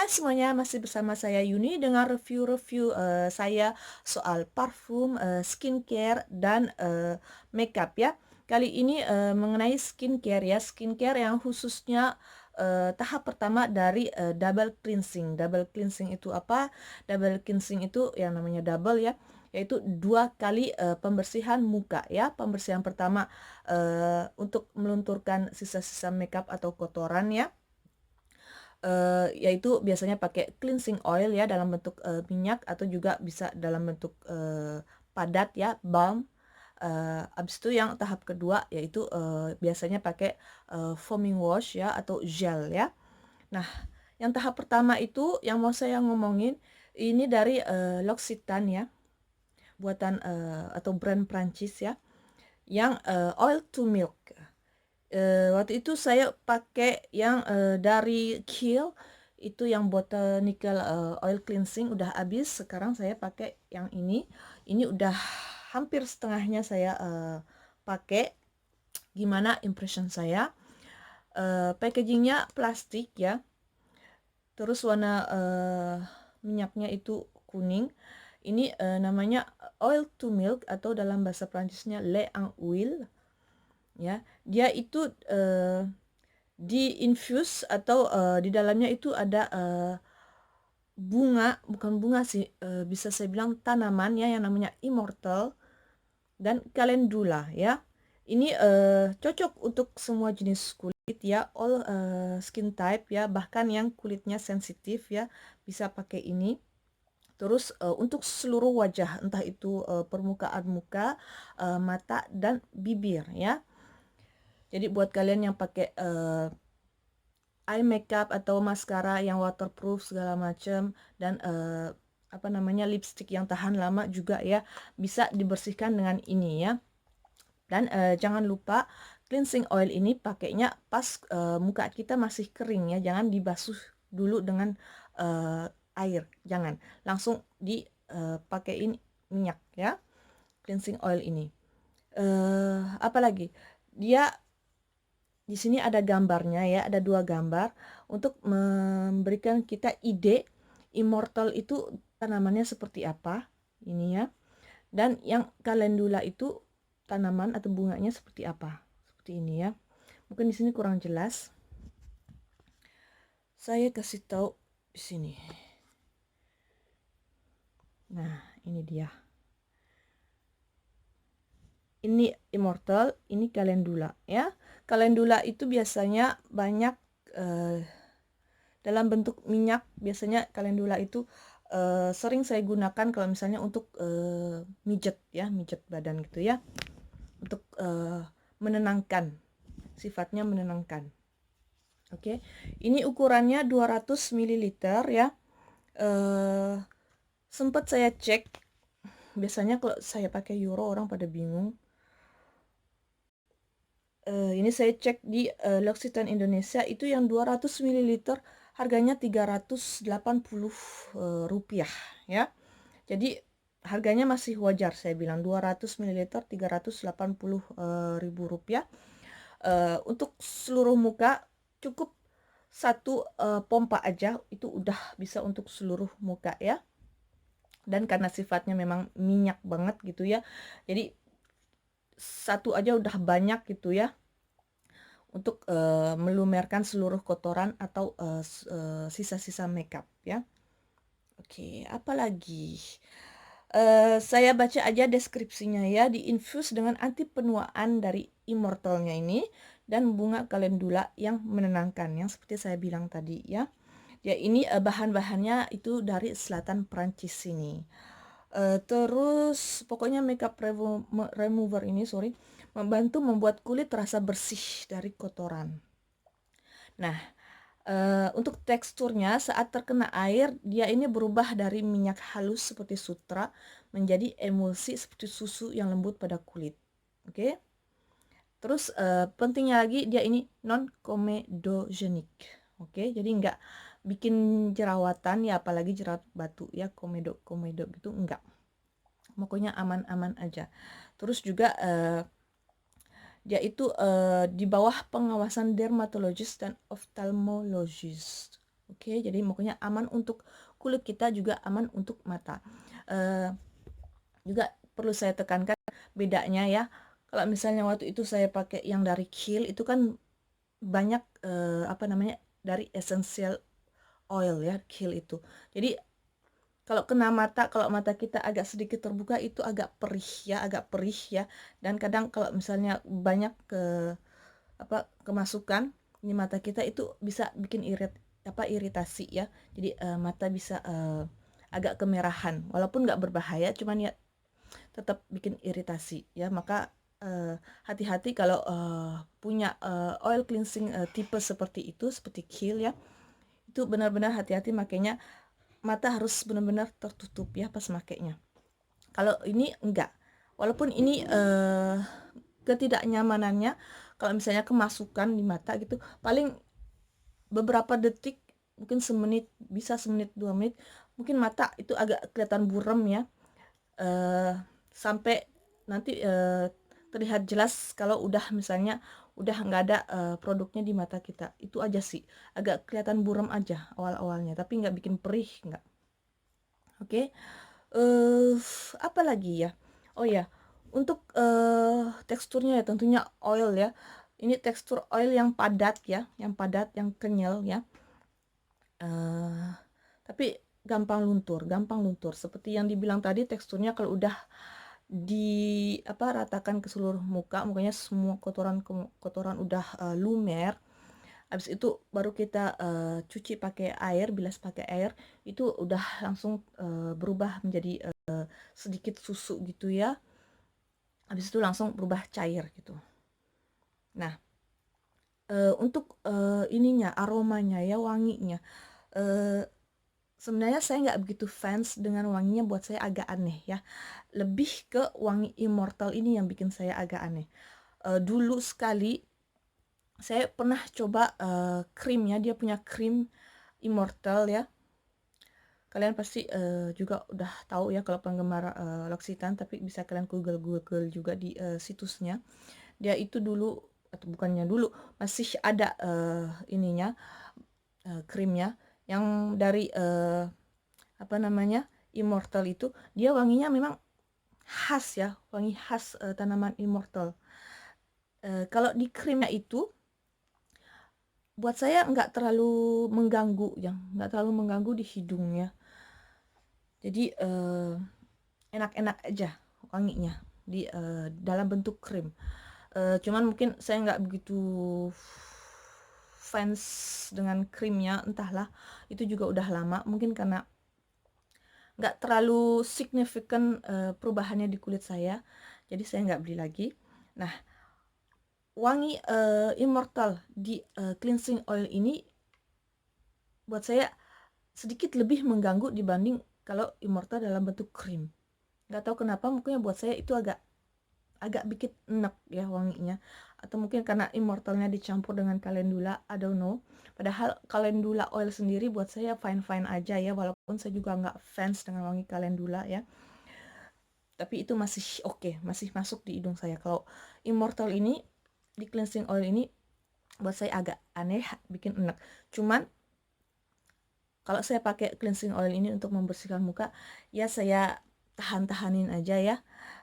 semuanya, masih bersama saya Yuni dengan review-review saya soal parfum, skincare, dan makeup ya. Kali ini mengenai skincare ya, skincare yang khususnya tahap pertama dari double cleansing. Double cleansing itu apa? Double cleansing itu yang namanya double ya, yaitu 2 kali pembersihan muka ya. Pembersihan pertama untuk melunturkan sisa-sisa makeup atau kotoran ya. Yaitu biasanya pakai cleansing oil ya dalam bentuk minyak, atau juga bisa dalam bentuk padat ya, balm. Habis itu yang tahap kedua yaitu biasanya pakai foaming wash ya, atau gel ya. Nah, yang tahap pertama itu yang mau saya ngomongin ini dari L'Occitane ya, buatan atau brand Prancis ya, yang oil to milk. Waktu itu saya pakai yang dari Kiehl, itu yang botanical oil cleansing udah habis. Sekarang saya pakai yang ini udah hampir setengahnya saya pakai. Gimana impression saya? Packagingnya plastik ya, terus warna minyaknya itu kuning. Ini namanya oil to milk, atau dalam bahasa Prancisnya lait en huile ya. Dia itu di infuse, atau di dalamnya itu ada bunga, bukan bunga sih, bisa saya bilang tanaman ya, yang namanya immortal dan calendula ya. Ini cocok untuk semua jenis kulit ya, all skin type ya, bahkan yang kulitnya sensitif ya bisa pakai ini. Terus untuk seluruh wajah, entah itu permukaan muka, mata, dan bibir ya. Jadi buat kalian yang pakai eye makeup atau maskara yang waterproof segala macam, dan apa namanya, lipstick yang tahan lama juga ya, bisa dibersihkan dengan ini ya. Dan jangan lupa cleansing oil ini pakainya pas muka kita masih kering ya, jangan dibasuh dulu dengan air, jangan langsung dipakein minyak ya, cleansing oil ini. Apalagi dia di sini ada gambarnya ya, ada 2 gambar untuk memberikan kita ide immortal itu tanamannya seperti apa ini ya, dan yang calendula itu tanaman atau bunganya seperti apa, seperti ini ya. Mungkin di sini kurang jelas, saya kasih tahu di sini. Nah, ini dia. Ini immortal, ini calendula ya. Calendula itu biasanya banyak dalam bentuk minyak. Biasanya calendula itu sering saya gunakan kalau misalnya untuk mijet ya, mijet badan gitu ya, untuk menenangkan, sifatnya menenangkan. Oke, ini ukurannya 200 ml ya. Sempat saya cek, biasanya kalau saya pakai euro orang pada bingung. Ini saya cek di L'Occitane Indonesia, itu yang 200 ml harganya 380 rupiah ya. Jadi harganya masih wajar, saya bilang 200 ml 380 ribu rupiah. Untuk seluruh muka cukup satu pompa aja, itu udah bisa untuk seluruh muka ya. Dan karena sifatnya memang minyak banget gitu ya, jadi satu aja udah banyak gitu ya, untuk melumerkan seluruh kotoran atau sisa-sisa makeup ya. Oke, apalagi saya baca aja deskripsinya ya. Diinfus dengan anti penuaan dari immortalnya ini, dan bunga calendula yang menenangkan, yang seperti saya bilang tadi ya. Ya, ini bahan-bahannya itu dari selatan Prancis sini. Terus pokoknya makeup remover ini membantu membuat kulit terasa bersih dari kotoran. Nah, untuk teksturnya saat terkena air, dia ini berubah dari minyak halus seperti sutra menjadi emulsi seperti susu yang lembut pada kulit. Oke. Terus pentingnya lagi, dia ini non komedogenik. Oke, jadi nggak bikin jerawatan ya, apalagi jerawat batu ya, komedo gitu enggak. Pokoknya aman-aman aja. Terus juga dia itu di bawah pengawasan dermatologis dan ophthalmologis. Oke, jadi pokoknya aman untuk kulit kita, juga aman untuk mata. Eh, Juga perlu saya tekankan bedanya ya. Kalau misalnya waktu itu saya pakai yang dari Kiehl itu kan banyak apa namanya, dari essential oil ya, Kiehl itu. Jadi kalau kena mata, kalau mata kita agak sedikit terbuka itu agak perih ya, agak perih ya. Dan kadang kalau misalnya banyak kemasukan di mata kita itu bisa bikin iritasi ya. Jadi mata bisa agak kemerahan. Walaupun nggak berbahaya, cuman ya tetap bikin iritasi ya. Maka hati-hati kalau punya oil cleansing tipe seperti itu, seperti Kiehl ya. Itu benar-benar hati-hati makanya, mata harus benar-benar tertutup ya pas makainya. Kalau ini enggak. Walaupun ini ketidaknyamanannya kalau misalnya kemasukan di mata gitu, paling beberapa detik, mungkin semenit, bisa semenit 2 menit, mungkin mata itu agak kelihatan buram ya. Sampai nanti terlihat jelas kalau udah misalnya udah nggak ada produknya di mata kita. Itu aja sih, agak kelihatan buram aja awal-awalnya, tapi nggak bikin perih, nggak. Oke. eh Apa lagi ya? Oh ya, untuk teksturnya ya tentunya oil ya. Ini tekstur oil yang padat ya, yang padat, yang kenyal ya. eh tapi gampang luntur. Seperti yang dibilang tadi, teksturnya kalau udah ratakan ke seluruh muka, mukanya semua kotoran udah lumer. Habis itu baru kita cuci pakai air, bilas pakai air, itu udah langsung berubah menjadi sedikit susu gitu ya. Habis itu langsung berubah cair gitu. Nah, untuk ininya, aromanya ya, wanginya. Eh, Sebenarnya saya nggak begitu fans dengan wanginya, buat saya agak aneh ya. Lebih ke wangi Immortal ini yang bikin saya agak aneh. Dulu sekali saya pernah coba krimnya, dia punya krim Immortal ya. Kalian pasti juga udah tahu ya kalau penggemar L'Occitane, tapi bisa kalian Google juga di situsnya. Dia itu dulu, atau bukannya dulu, masih ada ininya, krimnya yang dari apa namanya, Immortal itu. Dia wanginya memang khas ya, wangi khas tanaman Immortal. Kalau di krimnya itu buat saya nggak terlalu mengganggu, nggak terlalu mengganggu di hidungnya. Jadi enak-enak aja wanginya di dalam bentuk krim. Cuman mungkin saya nggak begitu fans dengan krimnya, entahlah, itu juga udah lama, mungkin karena nggak terlalu signifikan perubahannya di kulit saya, jadi saya nggak beli lagi. Nah, wangi Immortal di cleansing oil ini buat saya sedikit lebih mengganggu dibanding kalau Immortal dalam bentuk krim. Nggak tahu kenapa, mungkin buat saya itu agak agak bikin enak ya wanginya, atau mungkin karena Immortalnya dicampur dengan calendula, I don't know. Padahal calendula oil sendiri buat saya fine-fine aja ya, walaupun saya juga nggak fans dengan wangi calendula ya, tapi itu masih oke, masih masuk di hidung saya. Kalau Immortal ini, di cleansing oil ini, buat saya agak aneh, bikin enak. Cuman kalau saya pakai cleansing oil ini untuk membersihkan muka, ya saya tahan-tahanin aja ya.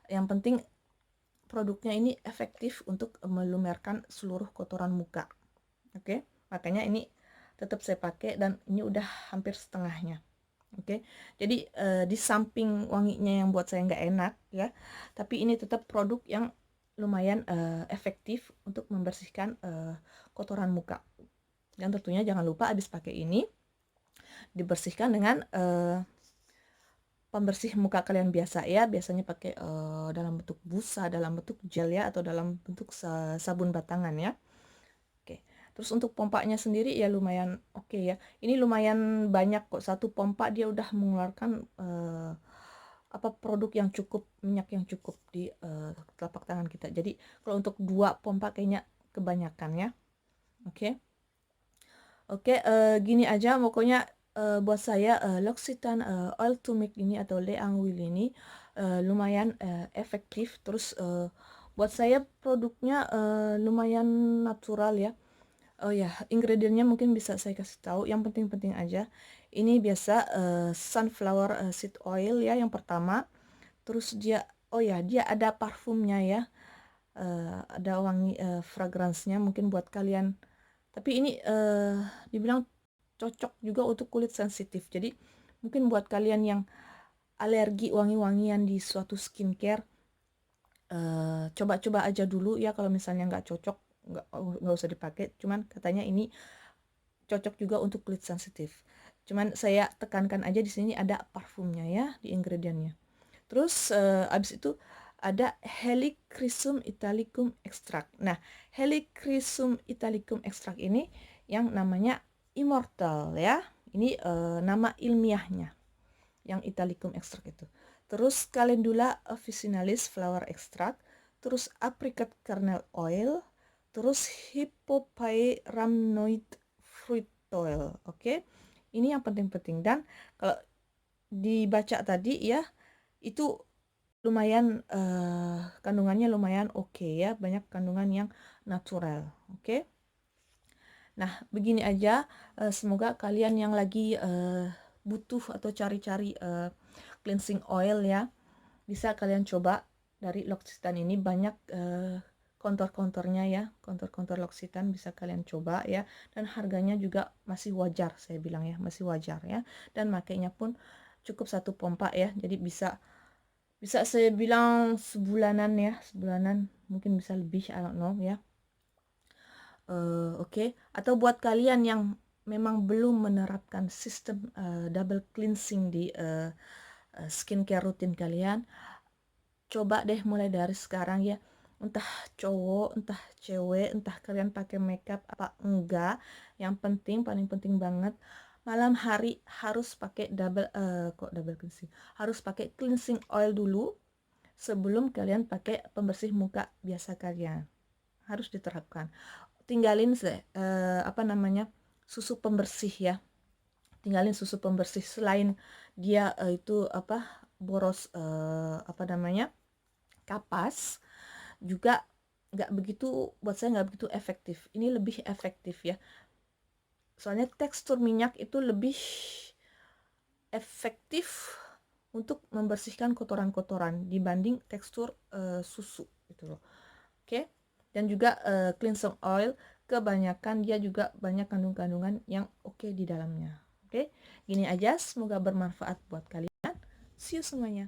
Yang penting produknya ini efektif untuk melumerkan seluruh kotoran muka. Oke, makanya ini tetap saya pakai, dan ini udah hampir setengahnya. Oke, jadi di samping wanginya yang buat saya nggak enak ya, tapi ini tetap produk yang lumayan efektif untuk membersihkan kotoran muka. Dan tentunya jangan lupa habis pakai ini dibersihkan dengan pembersih muka kalian biasa ya, biasanya pakai dalam bentuk busa, dalam bentuk gel ya, atau dalam bentuk sabun batangan ya. Oke, terus untuk pompanya sendiri ya lumayan oke ya. Ini lumayan banyak kok, satu pompa dia udah mengeluarkan produk yang cukup, minyak yang cukup di telapak tangan kita. Jadi kalau untuk 2 pompa kayaknya kebanyakan ya. Oke. Oke, gini aja pokoknya, buat saya L'Occitane Oil to Make ini atau Le Anguille ini lumayan efektif. Terus buat saya produknya lumayan natural ya. Oh ya, ingredientnya mungkin bisa saya kasih tahu, yang penting-penting aja. Ini biasa sunflower seed oil ya yang pertama. Terus dia, oh ya, dia ada parfumnya ya. Ada wangi fragrance-nya mungkin buat kalian. Tapi ini dibilang cocok juga untuk kulit sensitif. Jadi mungkin buat kalian yang alergi wangi-wangian di suatu skincare, coba-coba aja dulu ya. Kalau misalnya nggak cocok, nggak usah dipakai. Cuman katanya ini cocok juga untuk kulit sensitif. Cuman saya tekankan aja di sini ada parfumnya ya di ingredientnya. Terus abis itu ada Helichrysum italicum extract. Nah, Helichrysum italicum extract ini yang namanya immortal ya. Ini nama ilmiahnya yang italicum extract itu. Terus Calendula officinalis flower extract, terus apricot kernel oil, terus Hippophae rhamnoid fruit oil. Oke. Ini yang penting-penting, dan kalau dibaca tadi ya itu lumayan kandungannya lumayan oke ya, banyak kandungan yang natural. Oke. Nah, begini aja, semoga kalian yang lagi butuh atau cari-cari cleansing oil ya, bisa kalian coba dari L'Occitane. Ini banyak kontor-kontornya ya, kontor-kontor L'Occitane bisa kalian coba ya, dan harganya juga masih wajar, saya bilang ya, masih wajar ya, dan makainya pun cukup satu pompa ya, jadi bisa bisa saya bilang sebulanan ya, sebulanan mungkin bisa lebih, I don't know ya. Oke. Atau buat kalian yang memang belum menerapkan sistem double cleansing di skincare rutin kalian, coba deh mulai dari sekarang ya. Entah cowok, entah cewek, entah kalian pakai makeup apa enggak, yang penting, paling penting banget, malam hari harus pakai double cleansing, harus pakai cleansing oil dulu sebelum kalian pakai pembersih muka biasa kalian. Harus diterapkan. Tinggalin apa namanya, susu pembersih ya, tinggalin susu pembersih. Selain dia itu apa, boros apa namanya, kapas, juga nggak begitu, buat saya nggak begitu efektif. Ini lebih efektif ya, soalnya tekstur minyak itu lebih efektif untuk membersihkan kotoran-kotoran dibanding tekstur susu gitu loh. Oke. Dan juga cleansing oil kebanyakan dia juga banyak kandungan-kandungan yang oke di dalamnya. Oke. Gini aja, semoga bermanfaat buat kalian. See you semuanya.